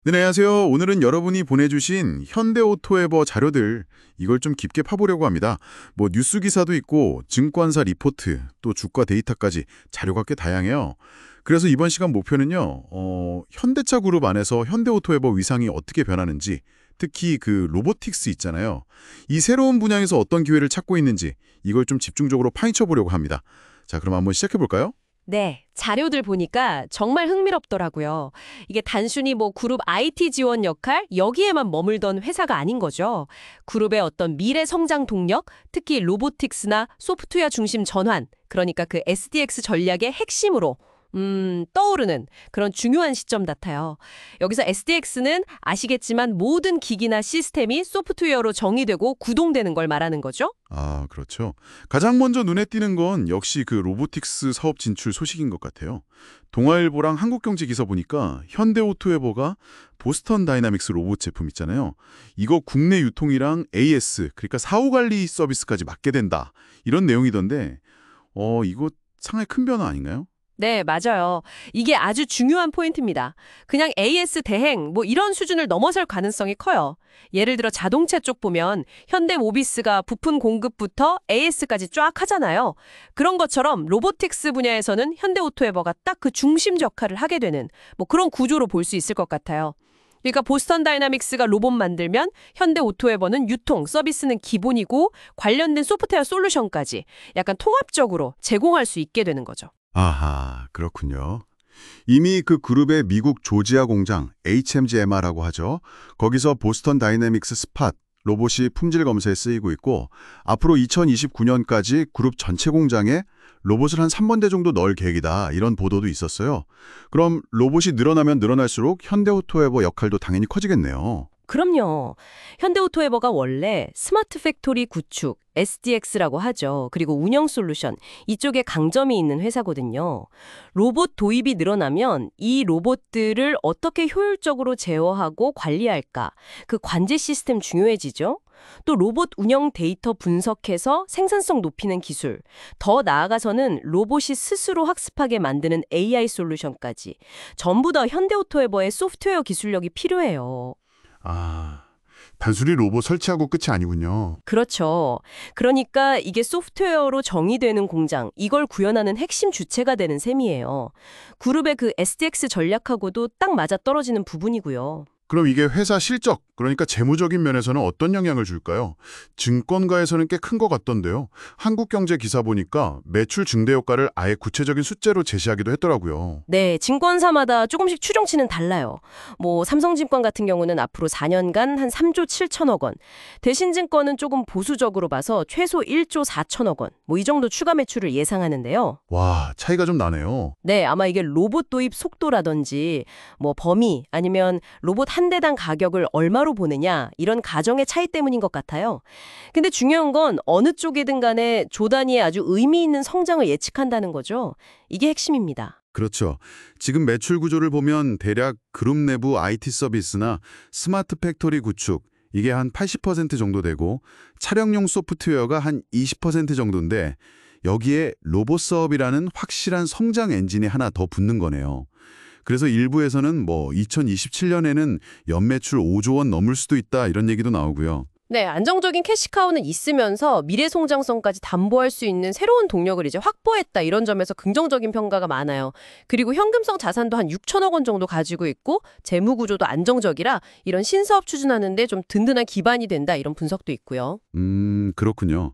네, 안녕하세요. 오늘은 여러분이 보내주신 현대오토에버 자료들, 이걸 좀 깊게 파보려고 합니다. 뉴스 기사도 있고 증권사 리포트, 또 주가 데이터까지 자료가 꽤 다양해요. 그래서 이번 시간 목표는요, 현대차 그룹 안에서 현대오토에버 위상이 어떻게 변하는지, 특히 그 로보틱스 있잖아요. 이 새로운 분야에서 어떤 기회를 찾고 있는지, 이걸 좀 집중적으로 파헤쳐 보려고 합니다. 자, 그럼 한번 시작해 볼까요? 네, 자료들 보니까 정말 흥미롭더라고요. 이게 단순히 그룹 IT 지원 역할, 여기에만 머물던 회사가 아닌 거죠. 그룹의 어떤 미래 성장 동력, 특히 로보틱스나 소프트웨어 중심 전환, 그러니까 그 SDX 전략의 핵심으로 떠오르는 그런 중요한 시점 같아요. 여기서 SDX는 아시겠지만 모든 기기나 시스템이 소프트웨어로 정의되고 구동되는 걸 말하는 거죠. 아, 그렇죠. 가장 먼저 눈에 띄는 건 역시 그 로보틱스 사업 진출 소식인 것 같아요. 동아일보랑 한국경제 기사 보니까 현대오토에버가 보스턴 다이나믹스 로봇 제품 있잖아요. 이거 국내 유통이랑 AS, 그러니까 사후 관리 서비스까지 맡게 된다. 이런 내용이던데, 이거 상당히 큰 변화 아닌가요? 네, 맞아요. 이게 아주 중요한 포인트입니다. 그냥 AS 대행 이런 수준을 넘어설 가능성이 커요. 예를 들어 자동차 쪽 보면 현대 모비스가 부품 공급부터 AS까지 쫙 하잖아요. 그런 것처럼 로보틱스 분야에서는 현대 오토에버가 딱 그 중심 역할을 하게 되는 그런 구조로 볼 수 있을 것 같아요. 그러니까 보스턴 다이나믹스가 로봇 만들면 현대 오토에버는 유통, 서비스는 기본이고 관련된 소프트웨어 솔루션까지 약간 통합적으로 제공할 수 있게 되는 거죠. 아하, 그렇군요. 이미 그 그룹의 미국 조지아 공장 HMGMR라고 하죠. 거기서 보스턴 다이내믹스 스팟 로봇이 품질 검사에 쓰이고 있고 앞으로 2029년까지 그룹 전체 공장에 로봇을 한 3만 대 정도 넣을 계획이다. 이런 보도도 있었어요. 그럼 로봇이 늘어나면 늘어날수록 현대오토에버 역할도 당연히 커지겠네요. 그럼요. 현대오토에버가 원래 스마트 팩토리 구축, SDX라고 하죠. 그리고 운영 솔루션, 이쪽에 강점이 있는 회사거든요. 로봇 도입이 늘어나면 이 로봇들을 어떻게 효율적으로 제어하고 관리할까? 그 관제 시스템 중요해지죠. 또 로봇 운영 데이터 분석해서 생산성 높이는 기술, 더 나아가서는 로봇이 스스로 학습하게 만드는 AI 솔루션까지 전부 다 현대오토에버의 소프트웨어 기술력이 필요해요. 아, 단순히 로봇 설치하고 끝이 아니군요. 그렇죠. 그러니까 이게 소프트웨어로 정의되는 공장, 이걸 구현하는 핵심 주체가 되는 셈이에요. 그룹의 그 SDX 전략하고도 딱 맞아떨어지는 부분이고요. 그럼 이게 회사 실적, 그러니까 재무적인 면에서는 어떤 영향을 줄까요? 증권가에서는 꽤 큰 것 같던데요. 한국경제 기사 보니까 매출 증대 효과를 아예 구체적인 숫자로 제시하기도 했더라고요. 네, 증권사마다 조금씩 추정치는 달라요. 삼성증권 같은 경우는 앞으로 4년간 한 3조 7천억 원, 대신증권은 조금 보수적으로 봐서 최소 1조 4천억 원, 이 정도 추가 매출을 예상하는데요. 와, 차이가 좀 나네요. 네, 아마 이게 로봇 도입 속도라든지 범위 아니면 로봇 한 대당 가격을 얼마로 보느냐 이런 가정의 차이 때문인 것 같아요. 근데 중요한 건 어느 쪽이든 간에 조 단위의 아주 의미 있는 성장을 예측한다는 거죠. 이게 핵심입니다. 그렇죠. 지금 매출 구조를 보면 대략 그룹 내부 IT 서비스나 스마트 팩토리 구축, 이게 한 80% 정도 되고 차량용 소프트웨어가 한 20% 정도인데 여기에 로봇 사업이라는 확실한 성장 엔진이 하나 더 붙는 거네요. 그래서 일부에서는 2027년에는 연매출 5조 원 넘을 수도 있다 이런 얘기도 나오고요. 네, 안정적인 캐시카우는 있으면서 미래 성장성까지 담보할 수 있는 새로운 동력을 이제 확보했다. 이런 점에서 긍정적인 평가가 많아요. 그리고 현금성 자산도 한 6천억 원 정도 가지고 있고 재무 구조도 안정적이라 이런 신사업 추진하는데 좀 든든한 기반이 된다. 이런 분석도 있고요. 그렇군요.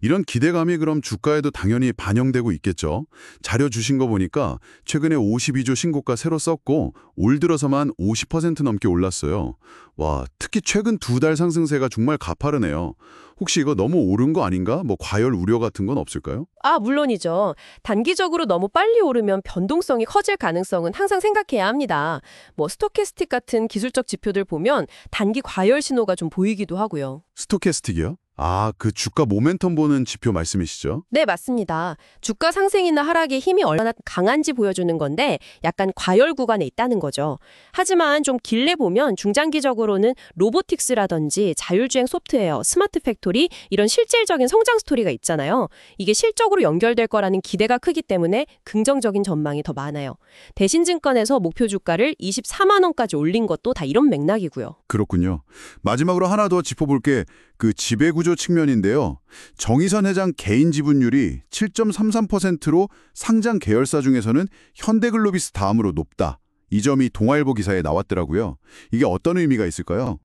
이런 기대감이 그럼 주가에도 당연히 반영되고 있겠죠. 자료 주신 거 보니까 최근에 52조 신고가 새로 썼고 올 들어서만 50% 넘게 올랐어요. 와, 특히 최근 2달 상승세가 정말 가파르네요. 혹시 이거 너무 오른 거 아닌가? 과열 우려 같은 건 없을까요? 아, 물론이죠. 단기적으로 너무 빨리 오르면 변동성이 커질 가능성은 항상 생각해야 합니다. 스토캐스틱 같은 기술적 지표들 보면 단기 과열 신호가 좀 보이기도 하고요. 스토캐스틱이요? 아, 그 주가 모멘텀 보는 지표 말씀이시죠? 네, 맞습니다. 주가 상승이나 하락에 힘이 얼마나 강한지 보여주는 건데 약간 과열 구간에 있다는 거죠. 하지만 좀 길게 보면 중장기적으로는 로보틱스라든지 자율주행 소프트웨어, 스마트 팩토리 이런 실질적인 성장 스토리가 있잖아요. 이게 실적으로 연결될 거라는 기대가 크기 때문에 긍정적인 전망이 더 많아요. 대신증권에서 목표 주가를 24만 원까지 올린 것도 다 이런 맥락이고요. 그렇군요. 마지막으로 하나 더 짚어볼 게 그 지배구조 측면인데요. 정의선 회장 개인 지분율이 7.33%로 상장 계열사 중에서는 현대글로비스 다음으로 높다. 이 점이 동아일보 기사에 나왔더라고요. 이게 어떤 의미가 있을까요?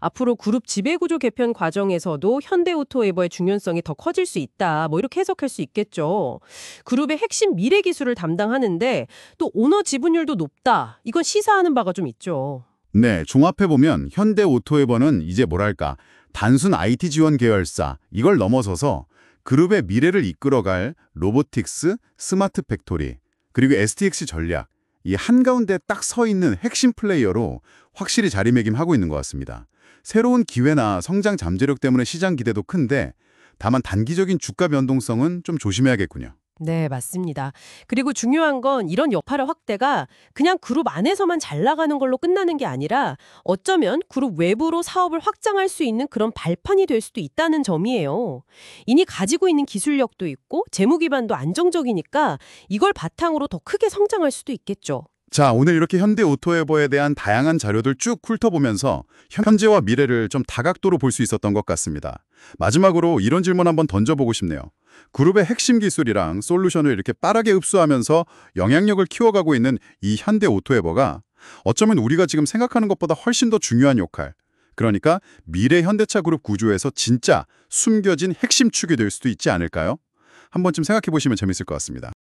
앞으로 그룹 지배구조 개편 과정에서도 현대오토에버의 중요성이 더 커질 수 있다. 뭐 이렇게 해석할 수 있겠죠. 그룹의 핵심 미래 기술을 담당하는데 또 오너 지분율도 높다. 이건 시사하는 바가 좀 있죠. 네, 종합해보면 현대오토에버는 이제 뭐랄까 단순 IT 지원 계열사 이걸 넘어서서 그룹의 미래를 이끌어갈 로보틱스, 스마트 팩토리, 그리고 STX 전략 이 한가운데 딱 서 있는 핵심 플레이어로 확실히 자리매김하고 있는 것 같습니다. 새로운 기회나 성장 잠재력 때문에 시장 기대도 큰데 다만 단기적인 주가 변동성은 좀 조심해야겠군요. 네, 맞습니다. 그리고 중요한 건 이런 여파의 확대가 그냥 그룹 안에서만 잘 나가는 걸로 끝나는 게 아니라 어쩌면 그룹 외부로 사업을 확장할 수 있는 그런 발판이 될 수도 있다는 점이에요. 이미 가지고 있는 기술력도 있고 재무 기반도 안정적이니까 이걸 바탕으로 더 크게 성장할 수도 있겠죠. 자, 오늘 이렇게 현대오토에버에 대한 다양한 자료들 쭉 훑어보면서 현재와 미래를 좀 다각도로 볼 수 있었던 것 같습니다. 마지막으로 이런 질문 한번 던져보고 싶네요. 그룹의 핵심 기술이랑 솔루션을 이렇게 빠르게 흡수하면서 영향력을 키워가고 있는 이 현대오토에버가 어쩌면 우리가 지금 생각하는 것보다 훨씬 더 중요한 역할, 그러니까 미래 현대차 그룹 구조에서 진짜 숨겨진 핵심 축이 될 수도 있지 않을까요? 한 번쯤 생각해 보시면 재밌을 것 같습니다.